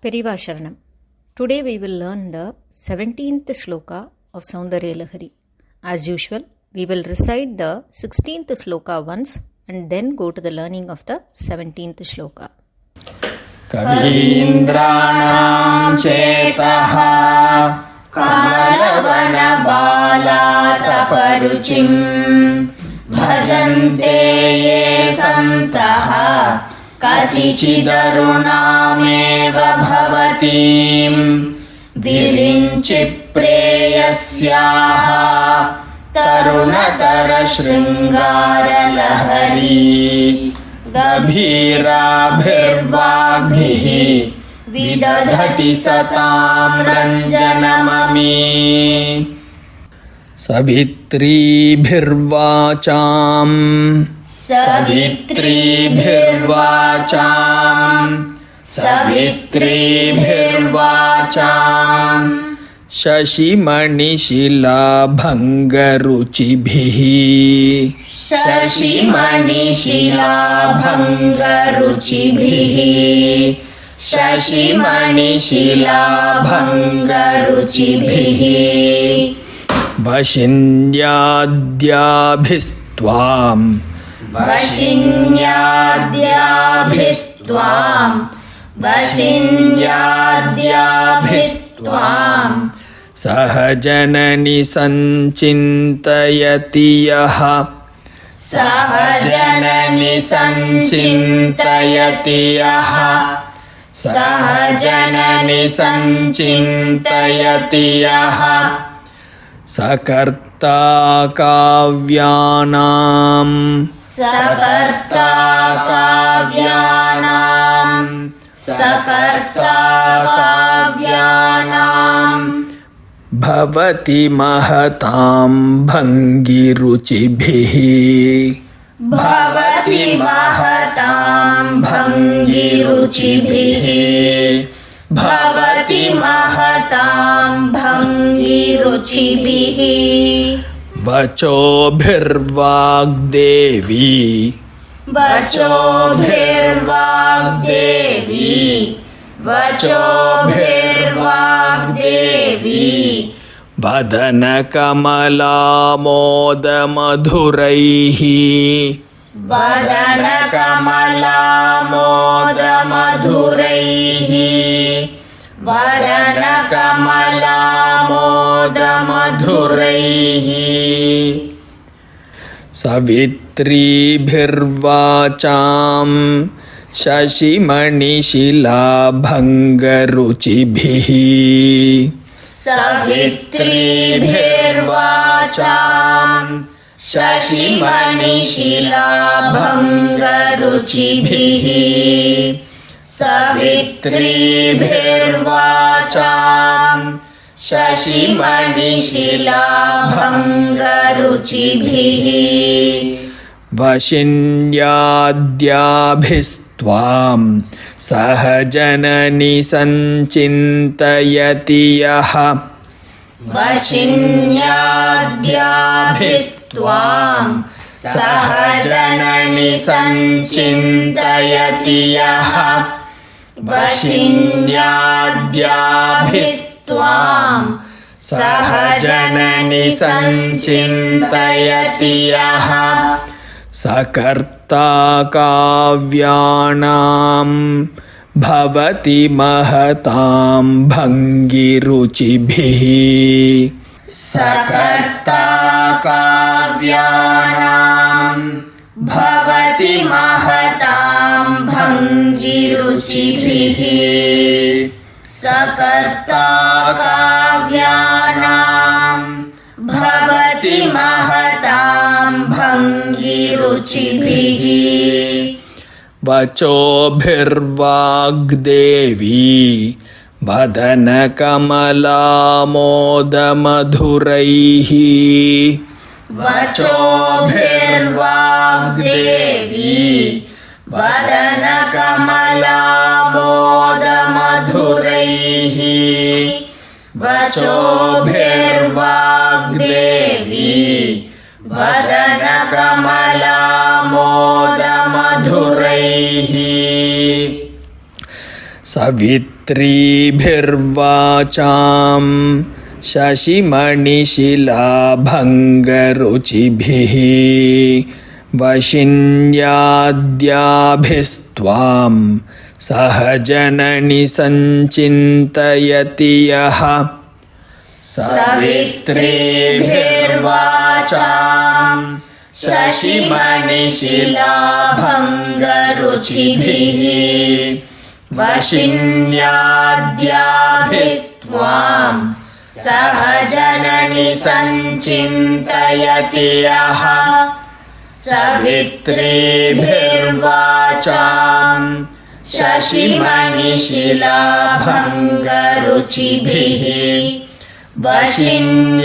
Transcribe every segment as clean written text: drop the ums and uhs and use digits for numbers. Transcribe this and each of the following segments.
Periva Sharanam. Today we will learn the 17th sloka of Soundarya Lahari. As usual, we will recite the 16th sloka once and then go to the learning of the 17th sloka. Kavindranam chetaha Kamalavana balataparuchim Bhajante ye santaha Katichidarunameva bhavatim Virinchi preyasyaha Tarunatara shringara lahari Gabhirabhirvaghihi Vidadhati satam ranjanamami Savitribhirvacham Savitribhirvacham Shashimanishila bhangaruchibhihi Shashimanishila bhangaruchibhihi Shashimanishila bhangaruchibhihi Vashinyadhyabhistvam Vashinyadhyabhistvam Vashinyadhyabhistvam Sahajanani sanchintayati yaha Sahajanani sanchintayati yaha Sahajanani sanchintayati yaha Sakarta kavyanam Sakarta kavyanam Sakarta kavyanam Bhavati mahatam bhangiruchibhihi Bhavati mahatam bhangiruchibhihi Bhavati mahatam bhangiruchibhihi Vachobhirvagdevi Vachobhirvagdevi Vachobhirvagdevi Vadana kamala moda madhuraihi Vadana kamala moda madhuraihi Vadana kamala moda madhuraihi Savitribhirvacham Shashimanishila bhangaruchibhihi Savitribhirvacham Shashimanishila bhangaruchibhihi Savitribhirvacham Shashimanishila bhangaruchibhihi Vashinyadhyabhistvam Sahajanani sanchintayati yaha Vashinyadhyabhistvam Sahajanani sanchintayati yaha Vashinyadhyabhistvam Sahajanani sanchintayati yaha Sakarta kavyanam Bhavati mahatam bhangiruchibhihi Sakarta kavyanam Bhavati mahatam bhangiruchibhihi Sakarta kavyanam Bhavati mahatam bhangiruchibhihi Vachobhirvagdevi Vadana kamala moda madhuraihi Vachobhirvagdevi Vadana kamala moda madhuraihi Vachobhirvagdevi Vadana kamala moda madhuraihi Savit सवित्रीभिर्वाचां शशिमणिशिलाभङ्गरुचिभिः वशिन्याद्याभिस्त्वां सहजननि सञ्चिन्तयति यः सवित्रीभिर्वाचां शशिमणिशिलाभङ्गरुचिभिः वशिन्याद्याभिस्त्वां सहजननि सञ्चिन्तयति यः सवित्रीभिर्वाचां शशिमणिशिलाभङ्गरुचिभिः वशिन्याद्याभिस्त्वां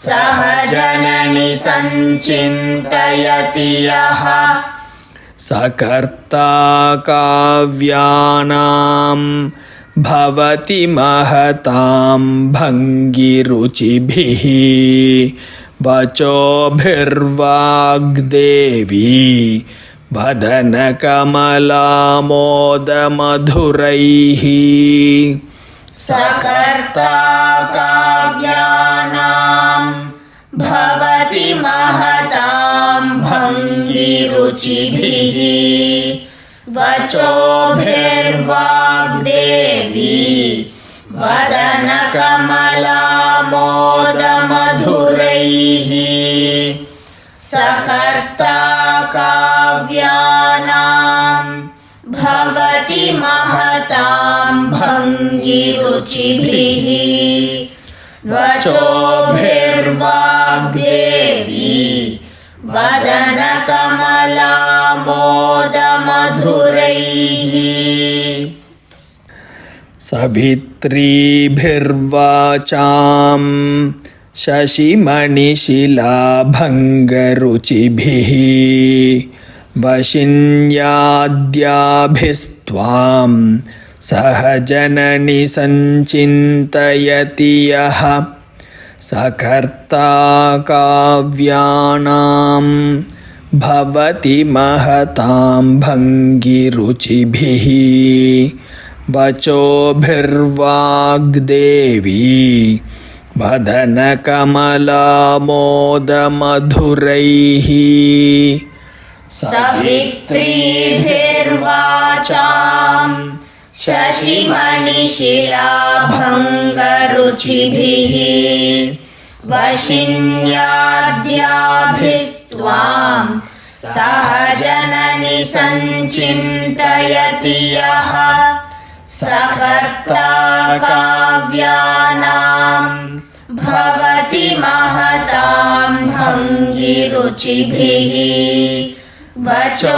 सहजननि सञ्चिन्तयति यः सकर्ता काव्यानां भवति महतां भङ्गिरुचिभिः वचोभिर्वाग्देवी वदनकमलामोदमधुरैः सकर्ता काव्यानां भवति महतां भङ्गिरुचिभिः वचोभिर्वाग्देवी वदनकमलामोदमधुरैः सकर्ता काव्यानां भवति महतां भङ्गिरुचिभिः वचोभिर्वाग्देवी वदनकमलामोदमधुरैः सवित्रीभिर्वाचां शशिमणिशिलाभङ्गरुचिभिः वशिन्याद्याभिस्त्वां सहजननि सञ्चिन्तयति यः सकर्ता काव्यानां भवति महतां भङ्गिरुचिभिः वचोभिर्वाग्देवी वदनकमलामोदमधुरैः सवित्रीभिर्वाचां शशिमणिशिलाभङ्गरुचिभिः वशिन्याद्याभिस्त्वां सहजननि सञ्चिन्तयति यः सकर्ता काव्यानां भवति महतां भङ्गिरुचिभिः वचोभिर्वाग्देवी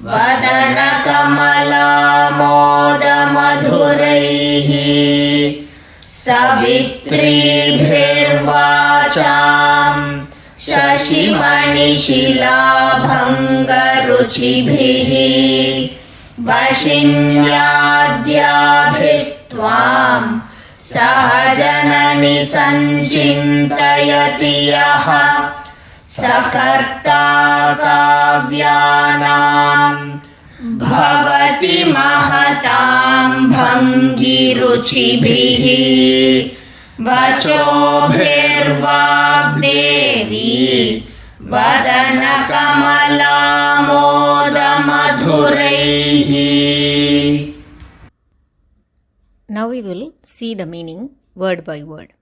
वदनकमलामोदमधुरैः सवित्रीभिर्वाचां शशिमणिशिलाभङ्गरुचिभिः वशिन्याद्याभिस्त्वां सहजननि सञ्चिन्तयति यः सकर्ता काव्यानां भवति महतां भङ्गिरुचिभिः वचोभिर्वाग्देवी वदनकमलामोदमधुरैः. Now we will see the meaning word by word.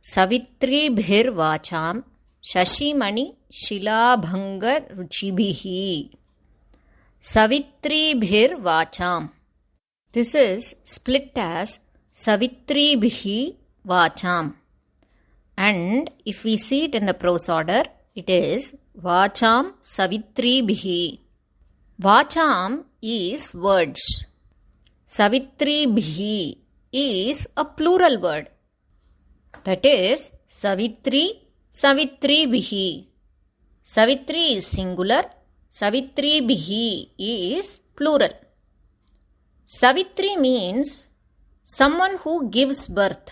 Savitri bhir vacham shashimani shilabhangar ruchibhihi. Savitri bhir vacham. This is split as Savitri bhi vacham. And if we see it in the prose order, it is vacham Savitri bhi. Vacham is words. Savitri bhi is a plural word. That is Savitri, Savitri bhi. Savitri is singular. Savitri bhi is plural. Savitri means someone who gives birth.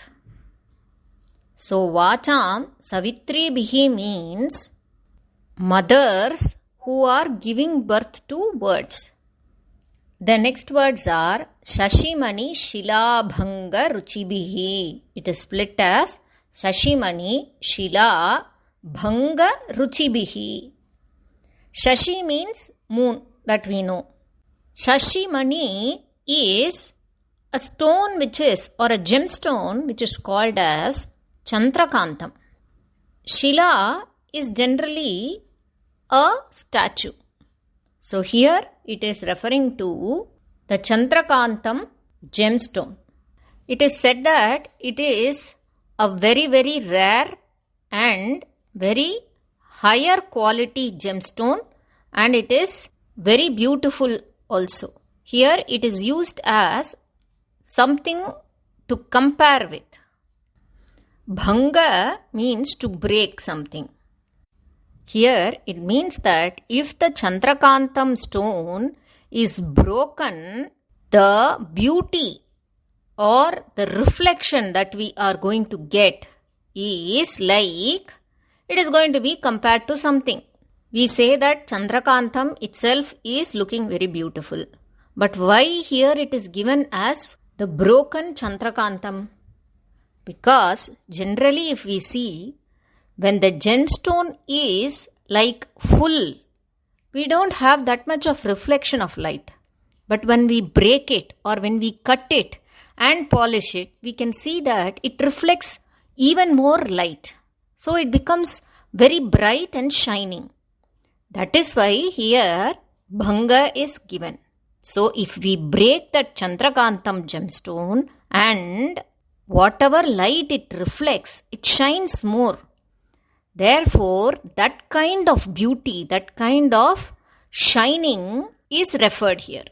So Vacham Savitri bhi means mothers who are giving birth to words. The next words are Shashimani Shilabhanga Ruchibihi. It is split as Shashimani Shila Bhanga Ruchibihi. Shashi means moon, that we know. Shashimani is a stone which is, or a gemstone which is called as Chandrakantam. Shila is generally a statue. So here it is referring to the Chandrakantam gemstone. It is said that it is a very, very rare and very higher quality gemstone, and it is very beautiful also. Here it is used as something to compare with. Bhanga means to break something. Here it means that if the Chandrakantam stone is broken, the beauty or the reflection that we are going to get is like it is going to be compared to something. We say that Chandrakantam itself is looking very beautiful. But why here it is given as the broken Chandrakantam? Because generally if we see, when the gemstone is like full, we don't have that much of reflection of light. But when we break it or when we cut it and polish it, we can see that it reflects even more light. So it becomes very bright and shining. That is why here Bhanga is given. So if we break that Chandrakantam gemstone and whatever light it reflects, it shines more. Therefore, that kind of beauty, that kind of shining is referred here.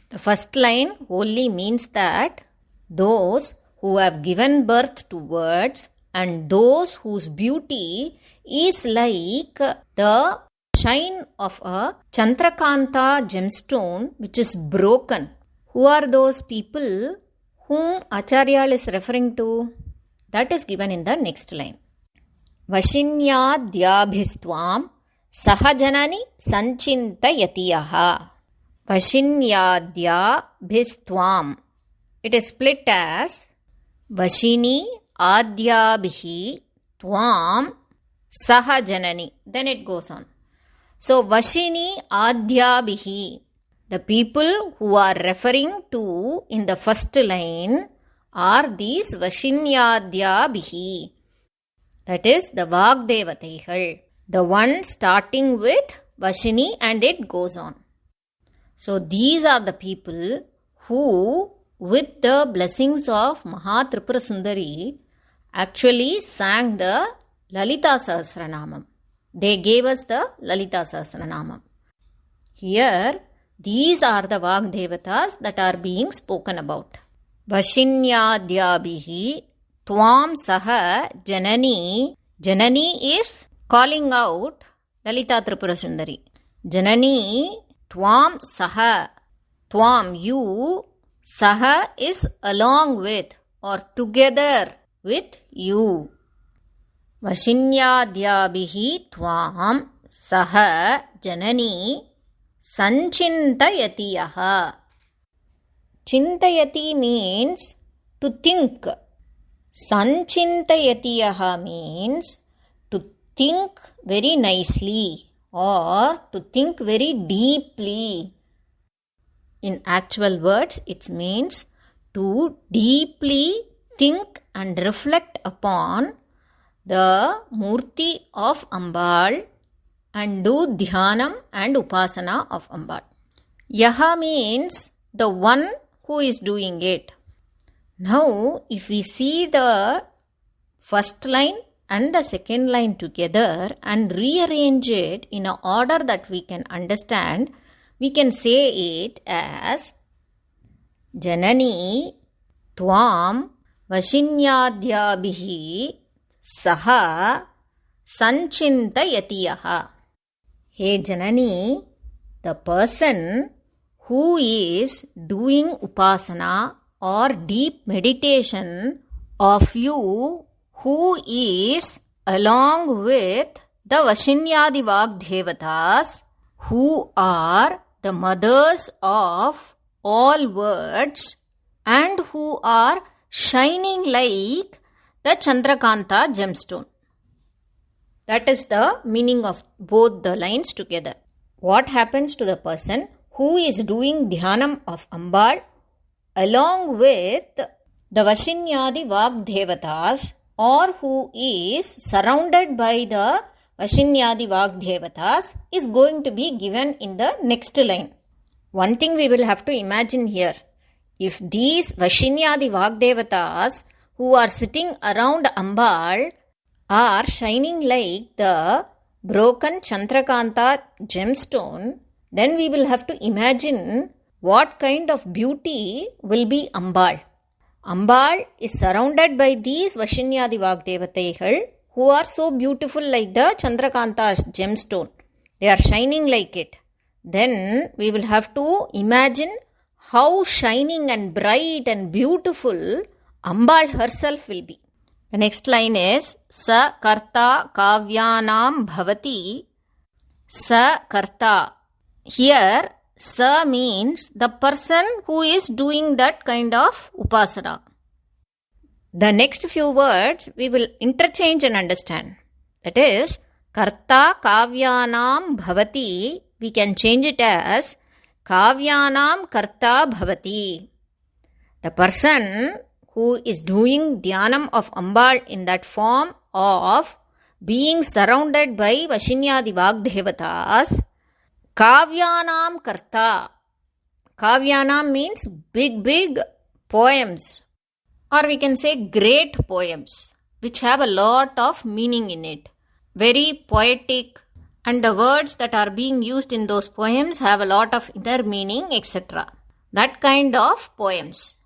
The first line only means that those who have given birth to words and those whose beauty is like the shine of a Chandrakanta gemstone which is broken. Who are those people whom Acharya is referring to? That is given in the next line. Vashinyadhyabhistvam sahajanani sanchintayatiyaha. Vashinyadhyabhistvam. It is split as Vashini Adyabhi Tvam Sahajanani. Then it goes on. So Vashini Adyabhi, the people who are referring to in the first line are these Vashinyadhyabhi. That is the Vagdevatihal, the one starting with Vashini and it goes on. So these are the people who, with the blessings of Maha Tripura Sundari, actually sang the Lalita Sahasranamam. They gave us the Lalita Sahasranamam. Here, these are the Vagdevatas that are being spoken about. Vashinyadhyabhi Tvam Saha Janani. Janani is calling out Lalita Tripura Sundari. Janani Tvam Saha. Tvam, you. Saha is along with or together with you. Vashinyadhyabhi Tvam Saha Janani Sanchintayatiyaha. Chintayati means to think. Sanchintayatiyaha means to think very nicely or to think very deeply. In actual words, it means to deeply think and reflect upon the Murti of Ambal and do Dhyanam and Upasana of Ambal. Yaha means the one who is doing it. Now, if we see the first line and the second line together and rearrange it in an order that we can understand, we can say it as Janani Tvam Vashinyadhyabhi Saha Sanchintayatiyaha. Hey Janani, the person who is doing upasana or deep meditation of you, who is along with the Vashinyadi Vagdevatas, who are the mothers of all words and who are shining like the Chandrakanta gemstone. That is the meaning of both the lines together. What happens to the person who is doing dhyanam of Ambal along with the Vashinyadi Vagdevatas, or who is surrounded by the Vashinyadi Vagdevatas, is going to be given in the next line. One thing we will have to imagine here. If these Vashinyadi Vagdevatas who are sitting around Ambal are shining like the broken Chandrakanta gemstone, then we will have to imagine what kind of beauty will be Ambal. Ambal is surrounded by these Vashinyadi Vagdevataigal who are so beautiful like the Chandrakanta gemstone. They are shining like it. Then we will have to imagine how shining and bright and beautiful Ambal herself will be. The next line is Sa Karta Kavyanam Bhavati Sa Karta. Here, Sa means the person who is doing that kind of upasana. The next few words we will interchange and understand. That is, Karta Kavyanam Bhavati, we can change it as Kavyanam Karta Bhavati. The person who is doing dhyanam of Ambal in that form of being surrounded by Vashinyadi Vagdevatas, Kavyanam Karta. Kavyanam means big poems, or we can say great poems, which have a lot of meaning in it. Very poetic, and the words that are being used in those poems have a lot of inner meaning, etc. That kind of poems.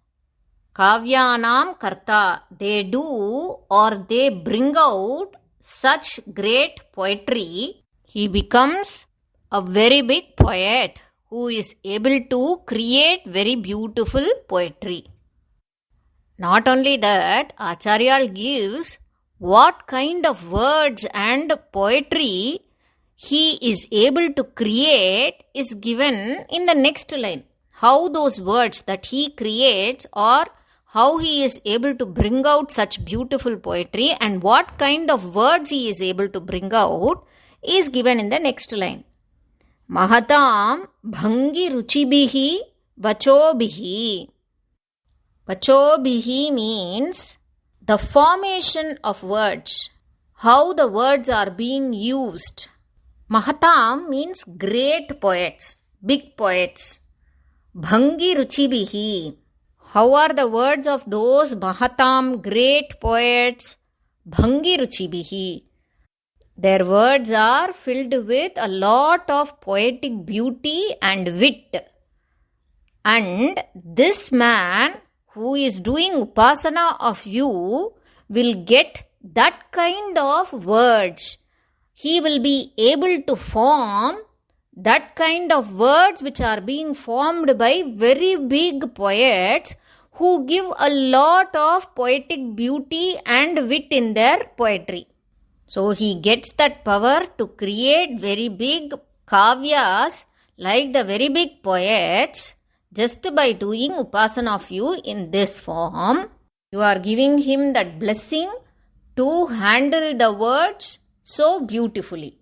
Kavyanam Karta, they do or they bring out such great poetry. He becomes a very big poet who is able to create very beautiful poetry. Not only that, Acharya gives what kind of words and poetry he is able to create is given in the next line. How those words that he creates, or how he is able to bring out such beautiful poetry and what kind of words he is able to bring out is given in the next line. Mahatam bhangi ruchibihi vachobihi. Vachobihi means the formation of words, how the words are being used. Mahatam means great poets, big poets. Bhangi ruchibihi. How are the words of those Mahatam great poets? Bhangi ruchibihi. Their words are filled with a lot of poetic beauty and wit. And this man who is doing upasana of you will get that kind of words. He will be able to form that kind of words which are being formed by very big poets who give a lot of poetic beauty and wit in their poetry. So he gets that power to create very big kavyas like the very big poets just by doing upasana of you in this form. You are giving him that blessing to handle the words so beautifully.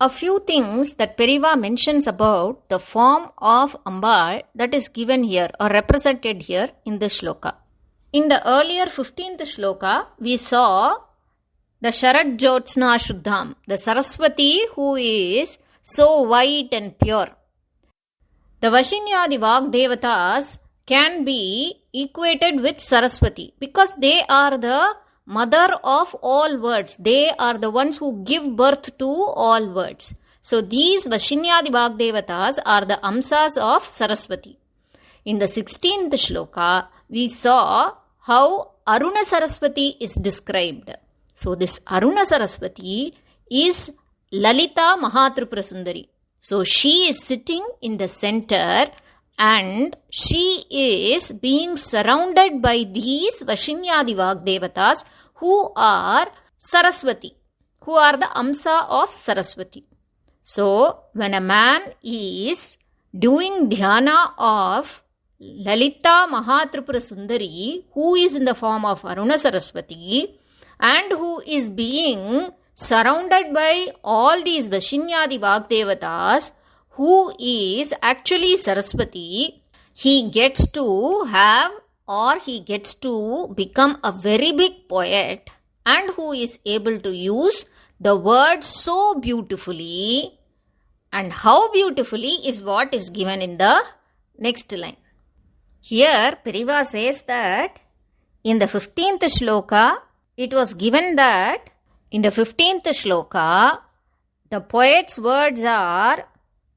A few things that Periva mentions about the form of Ambal that is given here or represented here in this shloka. In the earlier 15th shloka, we saw the Sharad Jyotsna Shuddham, the Saraswati who is so white and pure. The Vashinyadi Vagdevatas can be equated with Saraswati because they are the mother of all words. They are the ones who give birth to all words. So these Vashinyadi Vagdevatas are the Amsas of Saraswati. In the 16th shloka, we saw how Aruna Saraswati is described. So this Aruna Saraswati is Lalita Mahatripura Sundari. So she is sitting in the center and she is being surrounded by these Vashinyadi Vagdevatas who are Saraswati, who are the Amsa of Saraswati. So, when a man is doing dhyana of Lalita Mahatripura Sundari, who is in the form of Aruna Saraswati, and who is being surrounded by all these Vashinyadi Vagdevatas, who is actually Saraswati, he gets to have or he gets to become a very big poet, and who is able to use the words so beautifully. And how beautifully is what is given in the next line. Here, Periva says that in the 15th shloka, it was given that in the 15th shloka, the poet's words are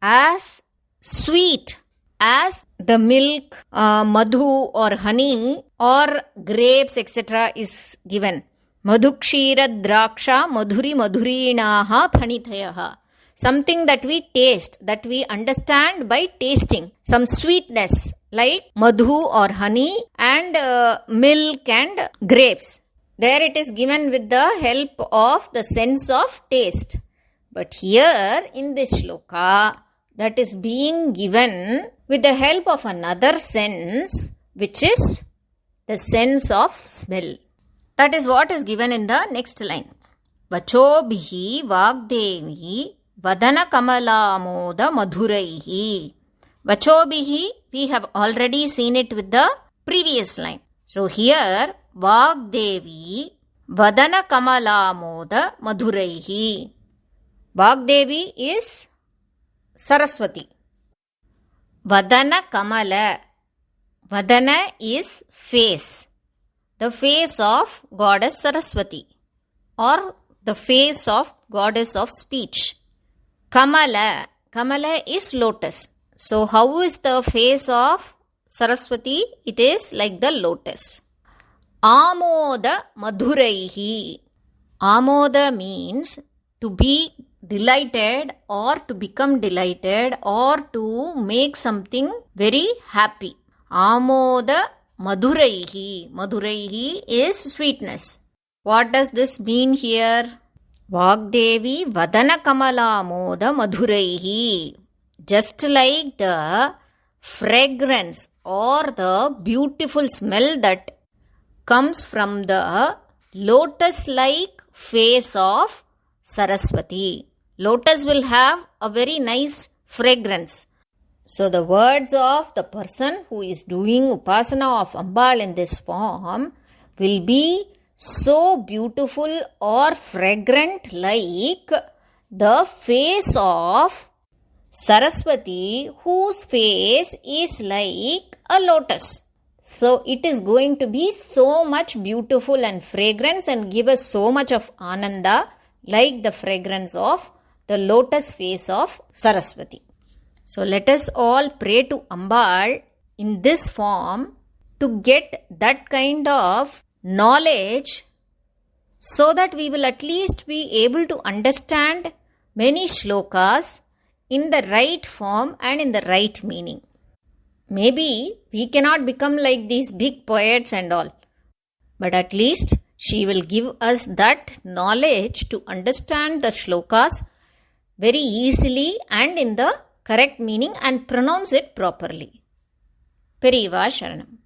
as sweet as the milk, madhu or honey or grapes, etc. is given. Madhukshira draksha madhuri madhurinaha phanitayaha. Something that we taste, that we understand by tasting. Some sweetness like madhu or honey and milk and grapes. There it is given with the help of the sense of taste. But here in this shloka, that is being given with the help of another sense, which is the sense of smell. That is what is given in the next line. Vachobhihi Vagdevi Vadana Kamalamoda Madhuraihi. Vachobhihi, we have already seen it with the previous line. So here, Vagdevi Vadana Kamalamoda Madhuraihi. Vagdevi is Saraswati. Vadana Kamala. Vadana is face. The face of goddess Saraswati, or the face of goddess of speech. Kamala. Kamala is lotus. So how is the face of Saraswati? It is like the lotus. Amoda Madhuraihi. Amoda means to be delighted or to become delighted or to make something very happy. Amoda Madhuraihi. Madhuraihi is sweetness. What does this mean here? Vagdevi Vadana Kamala Moda Madhuraihi. Just like the fragrance or the beautiful smell that comes from the lotus-like face of Saraswati. Lotus will have a very nice fragrance. So the words of the person who is doing Upasana of Ambal in this form will be so beautiful or fragrant like the face of Saraswati, whose face is like a lotus. So it is going to be so much beautiful and fragrance and give us so much of ananda like the fragrance of the lotus face of Saraswati. So let us all pray to Ambal in this form to get that kind of knowledge so that we will at least be able to understand many shlokas in the right form and in the right meaning. Maybe we cannot become like these big poets and all, but at least she will give us that knowledge to understand the shlokas very easily and in the correct meaning and pronounce it properly. Periva Sharanam.